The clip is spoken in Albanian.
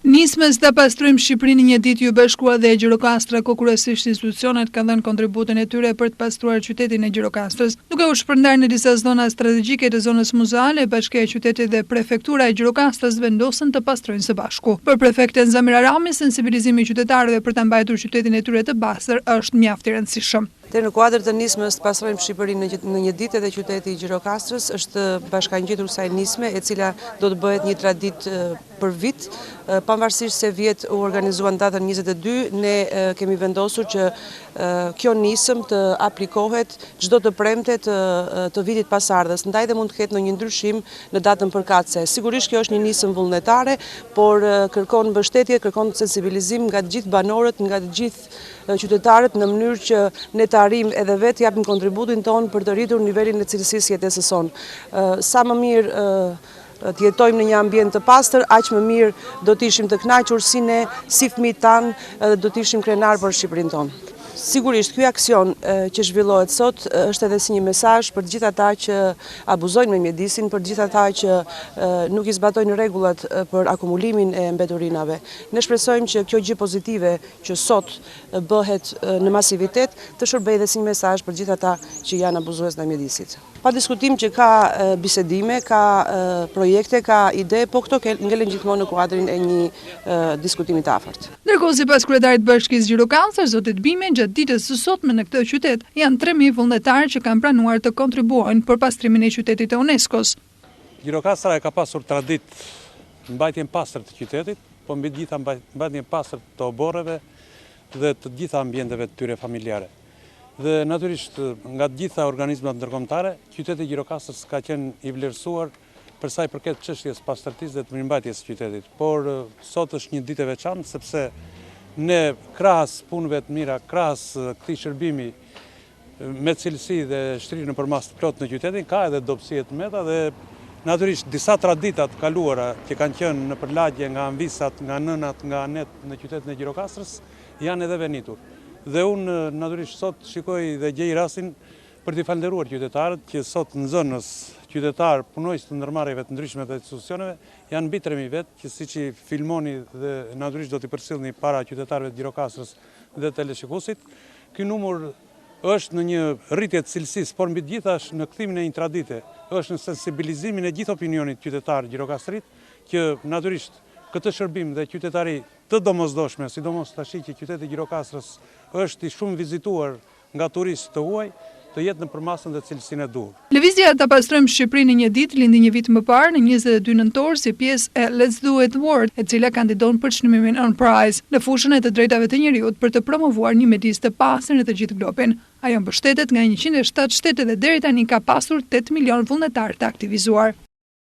Nismës të pastrojmë Shqipërinë një ditë ju bashkua dhe Gjirokastra, ku kryesisht institucionet kanë dhënë kontributin e tyre për të pastruar qytetin e Gjirokastrës, duke u shpërndarë në disa zona strategjike të zonës muzeale. Bashkia e qytetit dhe prefektura e Gjirokastrës vendosën të pastrojnë së bashku. Për prefekten Zamira Rami, sensibilizimi i qytetarëve për ta mbajtur qytetin e tyre të pastër është mjaft i rëndësishëm. Në kuadër të nismës të pastrojmë Shqipërinë në një ditë dhe qyteti i Gjirokastrës është bashkangjitur kësaj nisme, e cila do të bëhet një traditë për vit, pavarësisht se vjet u organizuan datën 22, ne kemi vendosur që kjo nisëm të aplikohet çdo të premte të vitit pasardhës, ndaj dhe mund të ketë ndonjë ndryshim në datën përkatëse. Sigurisht kjo është një nisëm vullnetare, por kërkon mbështetje, kërkon sensibilizim nga të gjithë banorët, nga të gjithë qytetarët, në mënyrë që ne të arrijmë edhe vetë japim kontributin tonë për të rritur nivelin e cilësisë jetesës sonë. Sa më mirë të jetojmë në një ambient të pastër, aq më mirë do të ishim të kënaqur si ne, si fëmijët tanë, do të ishim krenar për Shqipërinë tonë. Sigurisht, ky aksion që zhvillohet sot është edhe si një mesazh për të gjithë ata që abuzojnë me mjedisin, për të gjithë ata që nuk i zbatojnë rregullat për akumulimin e mbeturinave. Ne shpresojmë që kjo gjë pozitive që sot bëhet në masivitet të shërbejë edhe si një mesazh për të gjithë ata që janë abuzues ndaj mjedisit. Pa diskutim që ka bisedime, ka projekte, ka ide, po këto ngelen gjithmonë në kuadrin e një diskutimi të afërt. Ndërkohë, sipas kryetarit Bashkisë Gjirokastrës, zotit Bime, gjatë ditës së sotme në këtë qytet janë 3000 vullnetarë që kanë pranuar të kontribuojnë për pastrimin e qytetit të UNESCO-s. Gjirokastra e ka pasur traditë mbajtjen pastër të qytetit, po mbi të gjitha mbajtjen pastër të oborreve dhe të gjitha ambienteve të tyre familjare. Dhe natyrisht nga të gjitha organizmat ndërkombëtare, qyteti i Gjirokastrës ka qenë i vlerësuar për sa i përket çështjes pastërtisë dhe të mirëmbajtjes së qytetit. Por sot është një ditë e veçantë sepse ne krahas punëve të mira, krahas këtij shërbimi me cilësi dhe shtrirë në përmas të plot në qytetin, ka edhe dobësie të mëdha dhe natyrisht disa tradita të kaluara që kanë qenë në përlagje nga anvisat, nga nënat, nga anet në qytetin e Gjirokastrës janë edhe venitur. Dhe unë natyrisht sot shikoj dhe gjej rastin për t'i falënderuar qytetarët që sot në zonës qytetarë punojës të ndërmarrjeve të ndryshme të institucioneve janë mbi 3000 vetë, që siç i filmoni dhe natyrisht do t'i përcjellni para qytetarëve të Gjirokastrës dhe teleshikuesit. Ky numër është në një rritje të cilësisë, por mbi të gjitha është në kthimin e një tradite, është në sensibilizimin e gjithë opinionit qytetar gjirokastrit, që natyrisht këtë shërbim dhe qytetari të domosdoshme, sidomos tash që qyteti i Gjirokastrës është i shumë vizituar nga turistë të huaj, të jetë në përmasën dhe cilësinë e duhur. Lëvizja Ta pastrojmë Shqipërinë në një ditë lindi një vit më parë në 22 nëntor si pjesë e Let's Do It Award, e cila kandidon për çmimin On Prize në fushën e të drejtave të njerëzit për të promovuar një mjedis të pastër në të gjithë globin. Ajo mbështetet nga 107 shtete dhe deri tani ka pasur 8 milion vullnetarë të aktivizuar.